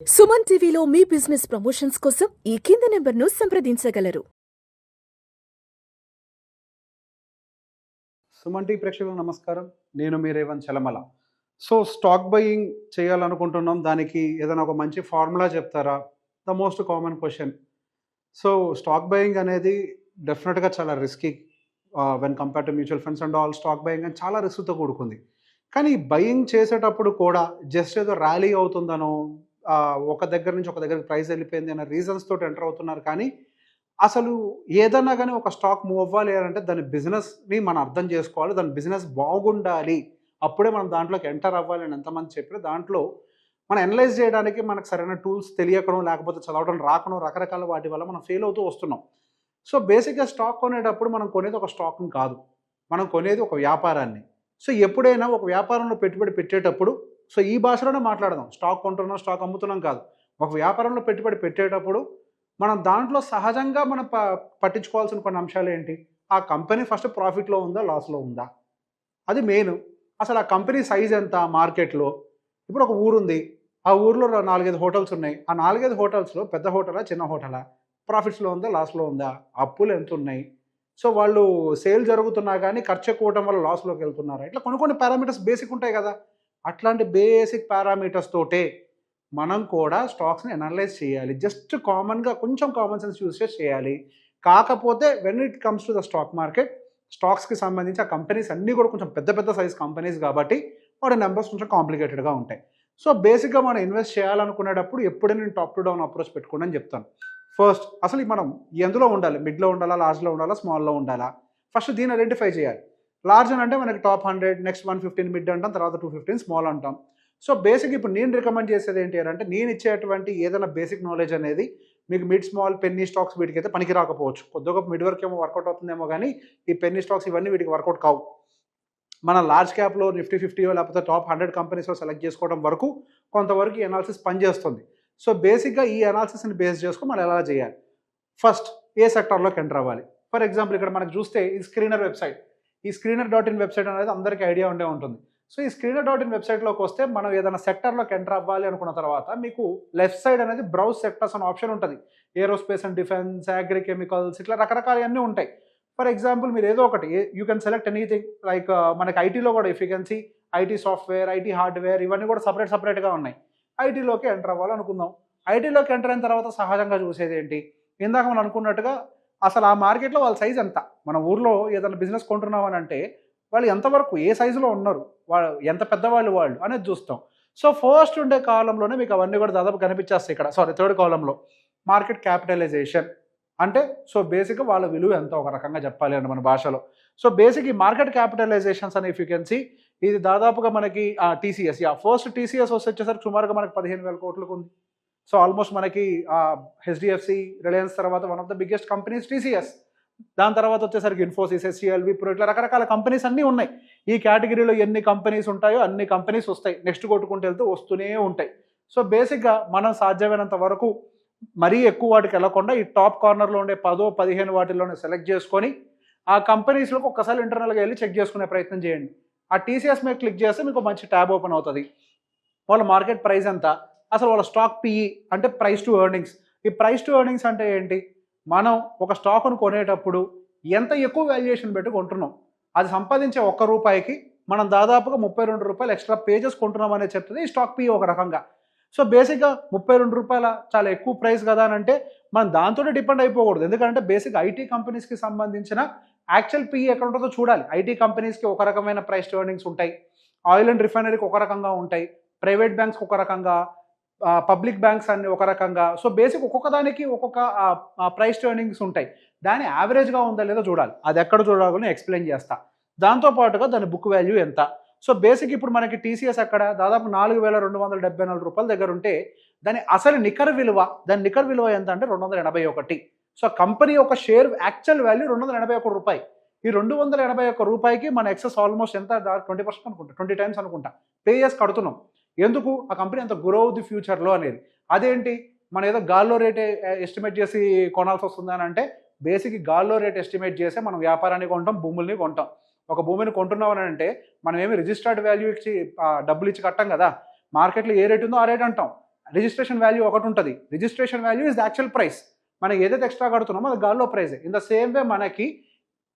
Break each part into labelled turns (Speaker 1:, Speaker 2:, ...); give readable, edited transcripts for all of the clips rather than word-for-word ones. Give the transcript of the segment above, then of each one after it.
Speaker 1: సుమన్ టీవీలో మీ business promotions కోసం ఈ కింది నెంబర్ను సంప్రదించగలరు.
Speaker 2: సుమన్ టీవీ ప్రేక్షకులకు నమస్కారం. నేను మీ Revanth Chalamala. So stock buying చేయాలనుకుంటున్నాం. దానికి ఏదైనా ఒక మంచి ఫార్ములా చెప్తారా? The most common question. So stock buying అనేది డెఫినెట్‌గా చాలా risky. When compare to mutual funds and all, stock buying అని చాలా రిస్క్‌తో కూడుకుంది. కానీ బయింగ్ చేసేటప్పుడు కూడా జస్ట్ ఏదో ర్యాలీ అవుతుందనో, ఒక దగ్గర నుంచి ఒక దగ్గరికి ప్రైస్ వెళ్ళిపోయింది అన్న రీజన్స్ తోటి ఎంటర్ అవుతున్నారు. కానీ అసలు ఏదన్నా గానీ ఒక స్టాక్ మూవ్ అవ్వాలి అనంటే దాని బిజినెస్‌ని మనం అర్థం చేసుకోవాలి. దాని బిజినెస్ బాగుండాలి. అప్పుడే మనం దాంట్లోకి ఎంటర్ అవ్వాలి అని ఎంతమంది చెప్పినా, దాంట్లో మనం అనలైజ్ చేయడానికి మనకు సరైన టూల్స్ తెలియకనో, లేకపోతే చదవడం రాకనో, రకరకాల వాటి వల్ల మనం ఫెయిల్ అవుతూ వస్తున్నాం. సో బేసిక్‌గా స్టాక్ కొనేటప్పుడు మనం కొనేది ఒక స్టాక్‌ని కాదు. మనం కొనేది ఒక వ్యాపారాన్ని. సో ఎప్పుడైనా ఒక వ్యాపారంలో పెట్టుబడి పెట్టేటప్పుడు, సో ఈ భాషలోనే మాట్లాడదాం. స్టాక్ కొంటున్నాం, స్టాక్ అమ్ముతున్నాం కాదు. ఒక వ్యాపారంలో పెట్టుబడి పెట్టేటప్పుడు మనం దాంట్లో సహజంగా మనం పట్టించుకోవాల్సిన కొన్ని అంశాలేంటి? ఆ కంపెనీ ఫస్ట్ ప్రాఫిట్‌లో ఉందా? లాస్‌లో ఉందా? అది మెయిను. అసలు ఆ కంపెనీ సైజ్ ఎంత మార్కెట్‌లో? ఇప్పుడు ఒక ఊరుంది. ఆ ఊర్లో 4, 5 హోటల్స్ ఉన్నాయి. ఆ 4, 5 హోటల్స్‌లో పెద్ద హోటలా? చిన్న హోటలా? ప్రాఫిట్స్‌లో ఉందా? లాస్‌లో ఉందా? అప్పులు ఎంతున్నయి? సో వాళ్ళు సేల్ జరుగుతున్నా గానీ ఖర్చు ఎక్కువటం వల్ల లాస్‌లోకి వెళ్తున్నారా? ఇట్లా కొన్ని కొన్ని పారామీటర్స్ బేసిక్ ఉంటాయి గదా! అట్లాంటి బేసిక్ పారామీటర్స్ తోటే మనం కూడా స్టాక్స్‌ని అనలైజ్ చేయాలి. జస్ట్ కామన్‌గా కొంచెం కామన్ సెన్స్ యూజ్ చేసి చేయాలి. కాకపోతే when it comes to the stock market, స్టాక్స్‌కి సంబంధించి ఆ కంపెనీస్ అన్నీ కూడా కొంచెం పెద్ద పెద్ద సైజ్ కంపెనీస్ కాబట్టి వాటి నంబర్స్ కొంచెం కాంప్లికేటెడ్‌గా ఉంటాయి. సో బేసిక్‌గా మనం ఇన్వెస్ట్ చేయాలనుకునేటప్పుడు ఎప్పుడైనా నేను టాప్ టు డౌన్ అప్రోచ్ పెట్టుకోండి అని చెప్తాను. ఫస్ట్ అసలు మనం ఎందులో ఉండాలి? మిడ్‌లో ఉండాలా? లార్జ్‌లో ఉండాలా? స్మాల్‌లో ఉండాలా? ఫస్ట్ దీన్ని ఐడెంటిఫై చేయాలి. లార్జ్ అని అంటే మనకి టాప్ 100, నెక్స్ట్ 115 మిడ్ అంటాం. తర్వాత 215 స్మాల్ అంటాం. సో బేసిక్ ఇప్పుడు నేను రికమెండ్ చేసేది ఏంటి అంటే, నేను ఇచ్చేటువంటి ఏదైనా బేసిక్ నాలెడ్జ్ అనేది మీకు మిడ్, స్మాల్, పెన్నీ స్టాక్స్ వీటికైతే పనికి రాకపోవచ్చు. కొద్దిగా గొప్ప మిడ్ వరకు ఏమో వర్కౌట్ అవుతుందేమో కానీ, ఈ పెన్నీ స్టాక్స్ ఇవన్నీ వీటికి వర్కౌట్ కావు. మన లార్జ్ క్యాప్‌లో నిఫ్టీ 50 లేకపోతే టాప్ 100 కంపెనీస్‌లో సెలెక్ట్ చేసుకోవడం వరకు కొంతవరకు ఈ అనాలిసిస్ పనిచేస్తుంది. సో బేసిక్‌గా ఈ అనాలిసిస్‌ని బేస్ చేసుకొని మనం ఎలా చేయాలి? ఫస్ట్ ఏ సెక్టార్‌లోకి ఎంటర్ అవ్వాలి? ఫర్ ఎగ్జాంపుల్ ఇక్కడ మనకు చూస్తే ఈ స్క్రీనర్ వెబ్‌సైట్. ఈ స్క్రీనర్ డాట్ ఇన్ వెబ్‌సైట్ అనేది అందరికీ ఐడియా ఉండే ఉంటుంది. సో ఈ స్క్రీనర్ డాట్ ఇన్ వెబ్‌సైట్‌లోకి వస్తే మనం ఏదైనా సెక్టార్‌లోకి ఎంటర్ అవ్వాలి అనుకున్న తర్వాత మీకు లెఫ్ట్ సైడ్ అనేది బ్రౌజ్ సెక్టార్స్ అనే ఆప్షన్ ఉంటది. Aerospace and defence, agri chemicals ఇట్లా రకరకాలయన్నీ ఉంటాయి. ఫర్ ఎగ్జాంపుల్ మీరు ఏదో ఒకటి you can select anything like మనకి ఐటీలో కూడా if you can see IT software, IT hardware ఇవన్నీ కూడా సెపరేట్‌గా ఉన్నాయి. ఐటీలోకి ఎంటర్ అవ్వాలనుకుందాం. ఐటీలోకి ఎంటర్ అయిన తర్వాత సహజంగా చూసేదేంటి? ఇందాక మనం అనుకున్నట్టుగా అసలు ఆ మార్కెట్‌లో వాళ్ళ సైజ్ ఎంత? మన ఊర్లో ఏదైనా బిజినెస్ కొంటున్నాం అనంటే వాళ్ళు ఎంతవరకు ఏ సైజులో ఉన్నారు? వాళ్ళు ఎంత పెద్దవాళ్ళు వాళ్ళు అనేది చూస్తాం. సో ఫస్ట్ ఉండే కాలమ్‌లోనే మీకు అవన్నీ కూడా దాదాపు కనిపించేస్తాయి ఇక్కడ. సారీ, థర్డ్ కాలమ్‌లో మార్కెట్ క్యాపిటలైజేషన్ అంటే సో బేసిక్‌గా వాళ్ళ విలువ ఎంతో ఒక రకంగా చెప్పాలి అంటే మన భాషలో. సో బేసిక్ ఈ మార్కెట్ క్యాపిటలైజేషన్స్ అని ఇఫ్ యూ కెన్ సీ ఇది దాదాపుగా మనకి టీసీఎస్ ఫస్ట్ టీసీఎస్ వచ్చేసరికి సుమారుగా మనకి 15,000 కోట్లకు ఉంది. సో ఆల్మోస్ట్ మనకి హెచ్‌డిఎఫ్‌సి, రిలయన్స్ తర్వాత one of the biggest companies TCS. దాని తర్వాత వచ్చేసరికి ఇన్ఫోసిస్, హెచ్‌సిఎల్, విప్రో ఇట్లా రకరకాల కంపెనీస్ అన్నీ ఉన్నాయి. ఈ కేటగిరీలో ఎన్ని కంపెనీస్ ఉంటాయో అన్ని కంపెనీస్ వస్తాయి. నెక్స్ట్ కొట్టుకుంటూ వెళ్తూ వస్తూనే ఉంటాయి. సో బేసిక్‌గా మనం సాధ్యమైనంత వరకు మరీ ఎక్కువ వాటికి వెళ్ళకుండా ఈ టాప్ కార్నర్‌లో ఉండే 10, 15 వాటిల్లోనే సెలెక్ట్ చేసుకొని ఆ కంపెనీస్‌లోకి ఒక్కసారి ఇంటర్నల్‌గా వెళ్లి చెక్ చేసుకునే ప్రయత్నం చేయండి. ఆ టీసీఎస్ మీద క్లిక్ చేస్తే మీకు మంచి ట్యాబ్ ఓపెన్ అవుతది. వాళ్ళ మార్కెట్ ప్రైస్ ఎంత? అసలు వాళ్ళ స్టాక్ పీఈ అంటే ప్రైస్ టు ఎర్నింగ్స్. ఈ ప్రైస్ టు ఎర్నింగ్స్ అంటే ఏంటి? మనం ఒక స్టాక్‌ను కొనేటప్పుడు ఎంత ఎక్కువ వాల్యుయేషన్ పెట్టి కొంటున్నాం. అది సంపాదించే ఒక్క రూపాయికి మనం దాదాపుగా రూ. 32 ఎక్స్‌ట్రా పే చేసి కొంటున్నాం అనేది చెప్తది ఈ స్టాక్ పీఈ ఒక రకంగా. సో బేసిక్‌గా రూ. 32 చాలా ఎక్కువ ప్రైస్ కదా అనంటే మనం దాంతోనే డిపెండ్ అయిపోకూడదు. ఎందుకంటే బేసిక్ ఐటీ కంపెనీస్‌కి సంబంధించిన యాక్చువల్ పీఈ ఎక్కడ ఉంటుందో చూడాలి. ఐటీ కంపెనీస్‌కి ఒక రకమైన ప్రైస్ టు ఎర్నింగ్స్ ఉంటాయి. ఆయిల్ అండ్ రిఫైనరీకి ఒక రకంగా ఉంటాయి. ప్రైవేట్ బ్యాంక్స్‌కి ఒక రకంగా, పబ్లిక్ బ్యాంక్స్ అన్ని ఒక రకంగా. సో బేసిక్ ఒక్కొక్క దానికి ఒక్కొక్క ప్రైస్ టు ఎర్నింగ్స్ ఉంటాయి. దాని యావరేజ్‌గా ఉందా లేదో చూడాలి. అది ఎక్కడ చూడాలో నేను ఎక్స్‌ప్లెయిన్ చేస్తా. దాంతో పాటుగా దాని బుక్ వాల్యూ ఎంత? సో బేసిక్ ఇప్పుడు మనకి టీసీఎస్ అక్కడ దాదాపు రూ. 4,274 దగ్గర ఉంటే దాని అసలు నికర విలువ, దాని నికర విలువ ఎంత అంటే 281. సో కంపెనీ యొక్క షేర్ యాక్చువల్ వాల్యూ రూ. 281. ఈ రూ. 281కి మన ఎక్సెస్ ఆల్మోస్ట్ ఎంత 20% అనుకుంటా. 20 టైమ్స్ అనుకుంటా. పే చేసి కడుతున్నాం. ఎందుకు? ఆ కంపెనీ అంత గ్రో అవుద్ది ఫ్యూచర్‌లో అనేది. అదేంటి? మనం ఏదో గాల్లో రేట్ ఎస్టిమేట్ చేసి కొనాల్సి వస్తుందా అనంటే బేసిక్ గాల్లో రేట్ ఎస్టిమేట్ చేసే మనం వ్యాపారాన్ని కొంటాం, భూముల్ని కొంటాం. ఒక భూమిని కొంటున్నాం అనంటే మనం ఏమి రిజిస్టర్డ్ వాల్యూ ఇచ్చి డబ్బులు ఇచ్చి కట్టం కదా! మార్కెట్‌లో ఏ రేట్ ఉందో ఆ రేట్ అంటాం. రిజిస్ట్రేషన్ వాల్యూ ఒకటి ఉంటుంది. Registration value is the actual price. మనం ఏదైతే ఎక్స్ట్రా కడుతున్నామో అది గాల్లో price. In the same way మనకి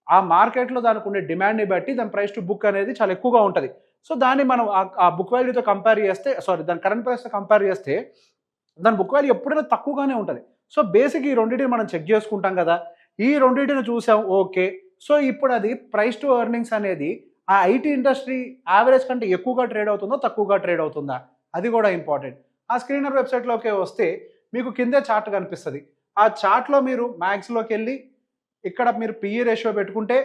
Speaker 2: ఆ మార్కెట్లో దానికి ఉండే డిమాండ్ని బట్టి దాని ప్రైస్ టు బుక్ అనేది చాలా ఎక్కువగా ఉంటుంది. సో దాన్ని మనం ఆ బుక్ వాల్యూతో కంపేర్ చేస్తే, దాని కరెంట్ ప్రైస్తో కంపేర్ చేస్తే దాని బుక్ వాల్యూ ఎప్పుడైనా తక్కువగానే ఉంటుంది. సో బేసిక్ ఈ రెండింటిని మనం చెక్ చేసుకుంటాం కదా, ఈ రెండింటిని చూసాం ఓకే. సో ఇప్పుడు అది ప్రైస్ టు ఎర్నింగ్స్ అనేది ఆ ఐటీ ఇండస్ట్రీ యావరేజ్ కంటే ఎక్కువగా ట్రేడ్ అవుతుందా తక్కువగా ట్రేడ్ అవుతుందా, అది కూడా ఇంపార్టెంట్. ఆ స్క్రీనర్ వెబ్సైట్లోకి వస్తే మీకు కిందే చార్ట్ కనిపిస్తుంది. ఆ చార్ట్లో మీరు మ్యాక్స్లోకి వెళ్ళి ఇక్కడ మీరు పిఈ రేషియో పెట్టుకుంటే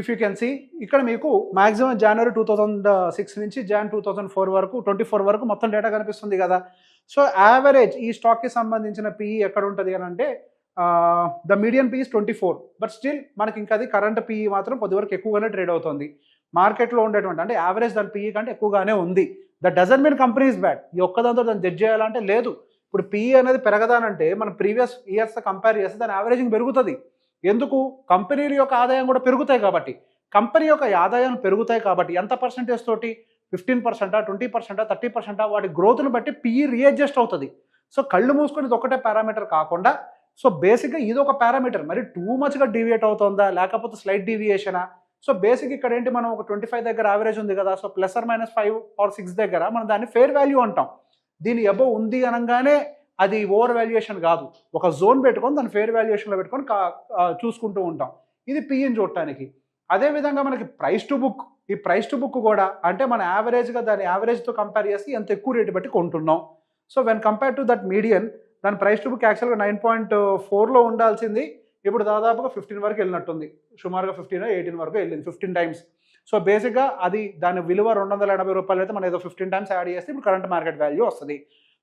Speaker 2: ఇఫ్ యూ కెన్ సీ ఇక్కడ మీకు మాక్సిమం జనవరి 2006 నుంచి జాన్ 2004 వరకు 24 వరకు మొత్తం డేటా కనిపిస్తుంది కదా. సో యావరేజ్ ఈ స్టాక్కి సంబంధించిన పిఈ ఎక్కడ ఉంటుంది అని అంటే the medium PE 24, but still మనకి ఇంకా అది కరెంట్ పిఈ మాత్రం కొద్దివరకు ఎక్కువగానే ట్రేడ్ అవుతుంది. మార్కెట్లో ఉండేటువంటి అంటే యావరేజ్ దాని పిఈ కంటే ఎక్కువగానే ఉంది. That doesn't mean company is bad. ఈ ఒక్కదాంతో దాన్ని జడ్జ్ చేయాలంటే లేదు. ఇప్పుడు పిఈ అనేది పెరగదానంటే మనం ప్రీవియస్ ఇయర్స్ కంపేర్ చేస్తే దాని యావరేజింగ్ పెరుగుతుంది. ఎందుకు? కంపెనీల యొక్క ఆదాయం కూడా పెరుగుతాయి కాబట్టి. కంపెనీ యొక్క ఆదాయాలు పెరుగుతాయి కాబట్టి ఎంత పర్సెంటేజ్ తోటి 15%, 20%, 30% వాటి గ్రోత్ను బట్టి పిఈ రీఅడ్జస్ట్ అవుతుంది. సో కళ్ళు మూసుకొని ఇది ఒకటే పారామీటర్ కాకుండా సో బేసిక్గా ఇది ఒక పారామీటర్, మరి టూ మచ్గా డీవియేట్ అవుతుందా లేకపోతే స్లైట్ డీవియేషనా. సో బేసిక్ ఇక్కడ ఏంటి, మనం ఒక 25 దగ్గర యావరేజ్ ఉంది కదా, సో ±5 or 6 దగ్గర మనం దాన్ని ఫెయిర్ వాల్యూ అంటాం. దీని అబోవ్ ఉంది అనగానే అది ఓవర్ వాల్యుయేషన్ కాదు. ఒక జోన్ పెట్టుకొని దాన్ని ఫెయిర్ వాల్యుయేషన్లో పెట్టుకొని చూసుకుంటూ ఉంటాం. ఇది పిఈని చూడటానికి. అదేవిధంగా మనకి ప్రైస్ టు బుక్, ఈ ప్రైస్ టు బుక్ కూడా అంటే మన యావరేజ్గా దాని యావరేజ్తో కంపేర్ చేసి ఎంత ఎక్కువ రేటు బట్టి కొంటున్నాం. So when compare to that median దాని ప్రైస్ టు బుక్ యాక్చువల్గా 9.4లో ఉండాల్సింది ఇప్పుడు దాదాపుగా 15 వరకు వెళ్ళినట్టుంది. సుమారుగా 18 వరకు వెళ్ళింది, 15 టైమ్స్. సో బేసిక్గా అది దాని విలువ 280 రూపాయలు అయితే మనం ఏదో 15 టైమ్స్ యాడ్ చేస్తే ఇప్పుడు కరెంట్ మార్కెట్ వాల్యూ వస్తుంది.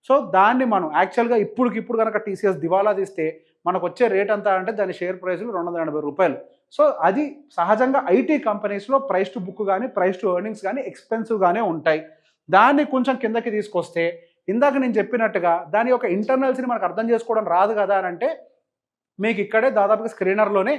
Speaker 2: సో దాన్ని మనం యాక్చువల్గా ఇప్పుడు కనుక టీసీఎస్ దివాలా తీస్తే మనకు వచ్చే రేట్ అంతా అంటే దాని షేర్ ప్రైస్లు 280 రూపాయలు. సో అది సహజంగా ఐటీ కంపెనీస్లో ప్రైస్ టు బుక్ కానీ ప్రైస్ టు ఎర్నింగ్స్ కానీ ఎక్స్పెన్సివ్గానే ఉంటాయి. దాన్ని కొంచెం కిందకి తీసుకొస్తే ఇందాక నేను చెప్పినట్టుగా దాని యొక్క ఇంటర్నల్స్ని మనకు అర్థం చేసుకోవడం రాదు కదా అని అంటే మీకు ఇక్కడే దాదాపుగా స్క్రీనర్లోనే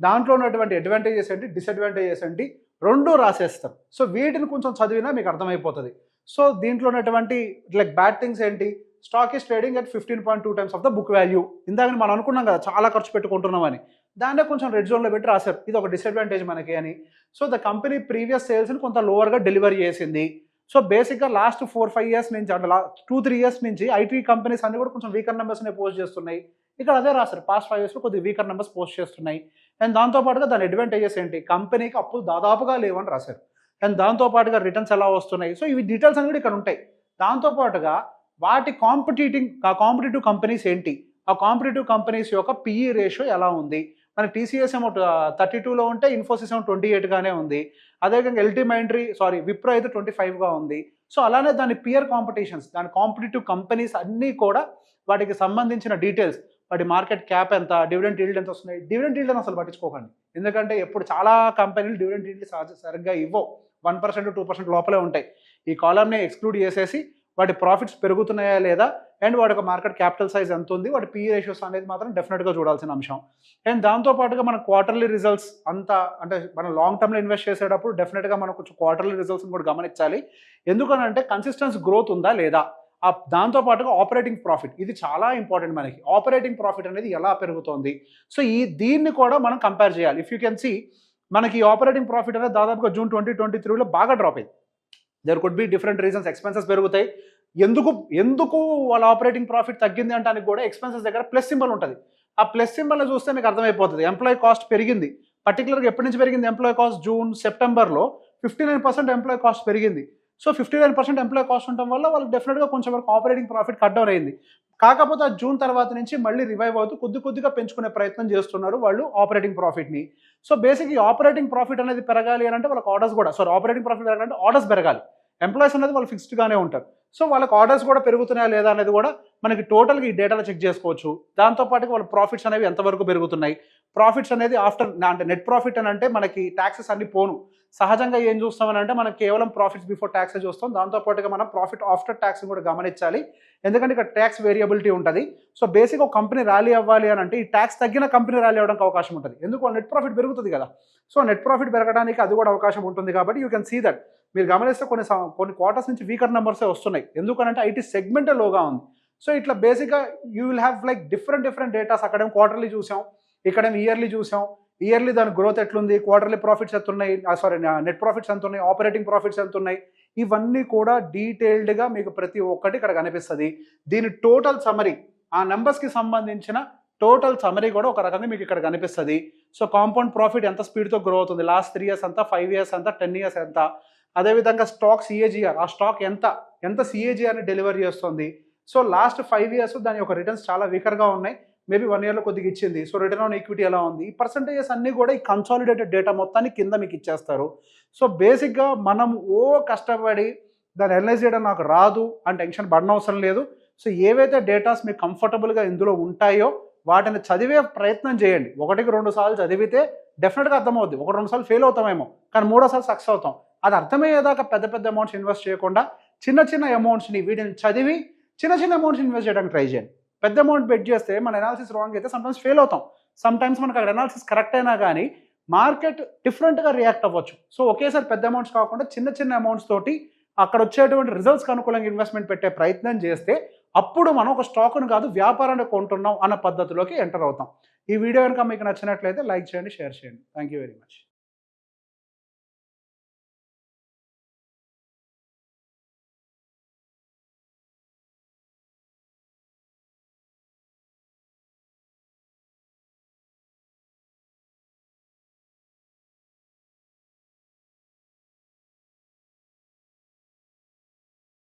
Speaker 2: దాంట్లో ఉన్నటువంటి అడ్వాంటేజెస్ ఏంటి డిసడ్వాంటేజెస్ ఏంటి రెండూ రాసేస్తాం. సో వీటిని కొంచెం చదివినా మీకు అర్థమైపోతుంది. సో దీంట్లో ఉన్నటువంటి లైక్ బ్యాడ్ థింగ్స్ ఏంటి, stock is trading at 15.2 times of the book value. ఇందాక మనం అనుకున్నాం కదా చాలా ఖర్చు పెట్టుకుంటున్నామని, దాన్నే కొంచెం రెడ్ జోన్లో పెట్టి రాశారు ఇది ఒక డిసడ్వాంటేజ్ మనకి అని. సో ద కంపెనీ ప్రీవియస్ సేల్స్ని కొంత లోవర్గా డెలివరీ చేసింది. సో బేసిక్గా లాస్ట్ 4-5 years నుంచి అంటే 2-3 years నుంచి ఐటీ కంపెనీస్ అన్ని కూడా కొంచెం వీకర్ నెంబర్స్ని పోస్ట్ చేస్తున్నాయి. ఇక్కడ అదే రాశారు, పాస్ట్ 5 yearsలో కొద్దిగా వీకర్ నెంబర్స్ పోస్ట్ చేస్తున్నాయి. అండ్ దాంతోపాటుగా దాని అడ్వాంటేజెస్ ఏంటి, కంపెనీకి అప్పులు దాదాపుగా లేవని రాశారు. అండ్ దాంతోపాటుగా రిటర్న్స్ ఎలా వస్తున్నాయి. సో ఇవి డీటెయిల్స్ అన్ని కూడా ఇక్కడ ఉంటాయి. దాంతోపాటుగా వాటి కాంపిటేటివ్ కంపెనీస్ ఏంటి, ఆ కాంపిటేటివ్ కంపెనీస్ యొక్క పిఈ రేషియో ఎలా ఉంది. మనకి టీసీఎస్ ఏమో 32లో ఉంటే ఇన్ఫోసిస్ ఏమో 28గానే ఉంది. అదేవిధంగా విప్రో అయితే 25గా ఉంది. సో అలానే దాని పియర్ కాంపిటీషన్స్, దాని కాంపిటేటివ్ కంపెనీస్ అన్నీ కూడా వాటికి సంబంధించిన డీటెయిల్స్, వాటి మార్కెట్ క్యాప్ ఎంత, డివిడెండ్ ఈల్డ్ ఎంత వస్తున్నాయి. డివిడెండ్ ఈల్డ్ అని అసలు పట్టించుకోకండి, ఎందుకంటే ఎప్పుడు చాలా కంపెనీలు డివిడెండ్ ఈల్డ్ సరిగ్గా ఇవ్వవు, 1% 2% లోపలే ఉంటాయి. ఈ కాలమ్ని ఎక్స్క్లూడ్ చేసేసి వాటి ప్రాఫిట్స్ పెరుగుతున్నాయా లేదా అండ్ వాటి యొక్క మార్కెట్ క్యాపిటల్ సైజ్ ఎంత ఉంది, వాటి పిఈ రేషియోస్ అనేది మాత్రం డెఫినెట్గా చూడాల్సిన అంశం. అండ్ దాంతోపాటుగా మన క్వార్టర్లీ రిజల్ట్స్ అంతా అంటే మనం లాంగ్ టర్మ్లో ఇన్వెస్ట్ చేసేటప్పుడు డెఫినెట్గా మనం కొంచెం క్వార్టర్లీ రిజల్ట్స్ని కూడా గమనించాలి. ఎందుకనంటే కన్సిస్టెన్స్ గ్రోత్ ఉందా లేదా. దాంతోపాటుగా ఆపరేటింగ్ ప్రాఫిట్, ఇది చాలా ఇంపార్టెంట్ మనకి. ఆపరేటింగ్ ప్రాఫిట్ అనేది ఎలా పెరుగుతోంది, సో దీన్ని కూడా మనం కంపేర్ చేయాలి. ఇఫ్ యూ కెన్ సీ మనకి ఆపరేటింగ్ ప్రాఫిట్ అనేది దాదాపుగా జూన్ 2023లో బాగా డ్రాప్ అయింది. There could be different reasons, expenses పెరుగుతాయి. ఎందుకు వాళ్ళ ఆపరేటింగ్ ప్రాఫిట్ తగ్గింది అంటానికి కూడా ఎక్స్పెన్సెస్ దగ్గర ప్లస్ సింబల్ ఉంటుంది. ఆ ప్లస్ సింబల్ని చూస్తే మీకు అర్థమైపోతుంది. ఎంప్లాయీ కాస్ట్ పెరిగింది, పర్టికులర్గా ఎప్పటి నుంచి పెరిగింది ఎంప్లాయీ కాస్ట్, జూన్ సెప్టెంబర్లో 59% ఎంప్లాయీ కాస్ట్ పెరిగింది. సో 59% ఎంప్లాయీ కాస్ట్ ఉండటం వల్ల వాళ్ళకి డెఫినెట్గా కొంచెం వరకు ఆపరేటింగ్ ప్రాఫిట్ కట్ డౌన్ అయింది. కాకపోతే ఆ జూన్ తర్వాత నుంచి మళ్ళీ రివైవ్ అవుతూ కొద్దిగా పెంచుకునే ప్రయత్నం చేస్తున్నారు వాళ్ళు ఆపరేటింగ్ ప్రాఫిట్ని. సో బేసిక్ ఈ ఆపరేటింగ్ ప్రాఫిట్ అనేది పెరగాలి అని అంటే వాళ్ళకి ఆర్డర్స్ కూడా ఆపరేటింగ్ ప్రాఫిట్ పెరగాలంటే ఆర్డర్స్ పెరగాలి. ఎంప్లాయీస్ అనేది వాళ్ళు ఫిక్స్డ్గానే ఉంటారు. సో వాళ్ళకి ఆర్డర్స్ కూడా పెరుగుతున్నాయా లేదా అనేది కూడా మనకి టోటల్గా ఈ డేటాలో చెక్ చేసుకోవచ్చు. దాంతోపాటు వాళ్ళ ప్రాఫిట్స్ అనేవి ఎంతవరకు పెరుగుతున్నాయి. ప్రాఫిట్స్ అనేది ఆఫ్టర్ అంటే నెట్ ప్రాఫిట్ అని అంటే మనకి ట్యాక్సెస్ అన్ని పోను. సహజంగా ఏం చూస్తామని అంటే మనం కేవలం ప్రాఫిట్స్ బిఫోర్ ట్యాక్సెస్ చూస్తాం. దాంతోపాటుగా మనం ప్రాఫిట్ ఆఫ్టర్ ట్యాక్స్ కూడా గమనించాలి, ఎందుకంటే ఇక్కడ ట్యాక్స్ వేరియబిలిటీ ఉంటుంది. సో బేసిక్ ఒక కంపెనీ ర్యాలీ అవ్వాలి అని అంటే ఈ ట్యాక్స్ తగ్గిన కంపెనీ ర్యాలీ అవ్వడానికి అవకాశం ఉంటుంది. ఎందుకు నెట్ ప్రాఫిట్ పెరుగుతుంది కదా. సో నెట్ ప్రాఫిట్ పెరగడానికి అది కూడా అవకాశం ఉంటుంది. కాబట్టి యూ కెన్ సీ దట్ మీరు గమనిస్తే కొన్ని క్వార్టర్స్ నుంచి వీకర్ నెంబర్సే వస్తున్నాయి. ఎందుకనంటే ఐటీ సెగ్మెంటే లోగా ఉంది. సో ఇట్లా బేసిక్గా you will have like different datas. అక్కడేమో క్వార్టర్లీ చూసాం, ఇక్కడేమో ఇయర్లీ చూసాం. ఇయర్లీ దాని గ్రోత్ ఎట్లుంది, క్వార్టర్లీ ప్రాఫిట్స్ ఎంత ఉన్నాయి, నెట్ ప్రాఫిట్స్ ఎంత ఉన్నాయి, ఆపరేటింగ్ ప్రాఫిట్స్ ఎంత ఉన్నాయి, ఇవన్నీ కూడా డీటెయిల్డ్గా మీకు ప్రతి ఒక్కటి ఇక్కడ కనిపిస్తుంది. దీని టోటల్ సమరీ, ఆ నెంబర్స్కి సంబంధించిన టోటల్ సమరీ కూడా ఒక రకంగా మీకు ఇక్కడ కనిపిస్తుంది. సో కాంపౌండ్ ప్రాఫిట్ ఎంత స్పీడ్తో గ్రో అవుతుంది, లాస్ట్ 3 years ఎంత, 5 years ఎంత, 10 years ఎంత, అదేవిధంగా స్టాక్ సిఏజిఆర్, ఆ స్టాక్ ఎంత సిఏజిఆర్ని డెలివర్ చేస్తుంది. సో లాస్ట్ 5 years దాని యొక్క రిటర్న్స్ చాలా వీకర్గా ఉన్నాయి, మేబీ 1 yearలో కొద్దిగా ఇచ్చింది. సో రిటర్న్ ఆన్ ఈక్విటీ ఎలా ఉంది, ఈ పర్సంటేజెస్ అన్నీ కూడా ఈ కన్సాలిడేటెడ్ డేటా మొత్తాన్ని కింద మీకు ఇచ్చేస్తారు. సో బేసిక్గా మనం కష్టపడి దాన్ని అనలైజ్ చేయడం నాకు రాదు అని టెన్షన్ పడనవసరం లేదు. సో ఏవైతే డేటాస్ మీకు కంఫర్టబుల్గా ఇందులో ఉంటాయో వాటిని చదివే ప్రయత్నం చేయండి. 1-2 సార్లు చదివితే డెఫినెట్గా అర్థమవుద్ది. 1-2 సార్లు ఫెయిల్ అవుతామేమో, కానీ 3వ సారి సక్సెస్ అవుతాం. అది అర్థమయ్యేదాకా పెద్ద అమౌంట్స్ ఇన్వెస్ట్ చేయకుండా చిన్న అమౌంట్స్ని వీటిని చదివి చిన్న అమౌంట్స్ ఇన్వెస్ట్ చేయడానికి ట్రై చేయండి. పెద్ద అమౌంట్ బెట్ చేస్తే మన అనాలిసిస్ రాంగ్ అయితే సమ్టైమ్స్ ఫెయిల్ అవుతాం. సమ్టైమ్స్ మనకు అక్కడ అనాలిసిస్ కరెక్ట్ అయినా కానీ మార్కెట్ డిఫరెంట్గా రియాక్ట్ అవ్వచ్చు. సో ఒకేసారి పెద్ద అమౌంట్స్ కాకుండా చిన్న అమౌంట్స్ తోటి అక్కడ వచ్చేటువంటి రిజల్ట్స్కి అనుకూలంగా ఇన్వెస్ట్మెంట్ పెట్టే ప్రయత్నం చేస్తే అప్పుడు మనం ఒక స్టాక్ను కాదు వ్యాపారాన్ని కొంటున్నాం అన్న పద్ధతిలోకి ఎంటర్ అవుతాం. ఈ వీడియో కనుక మీకు నచ్చినట్లయితే లైక్ చేయండి, షేర్ చేయండి. Thank you very much.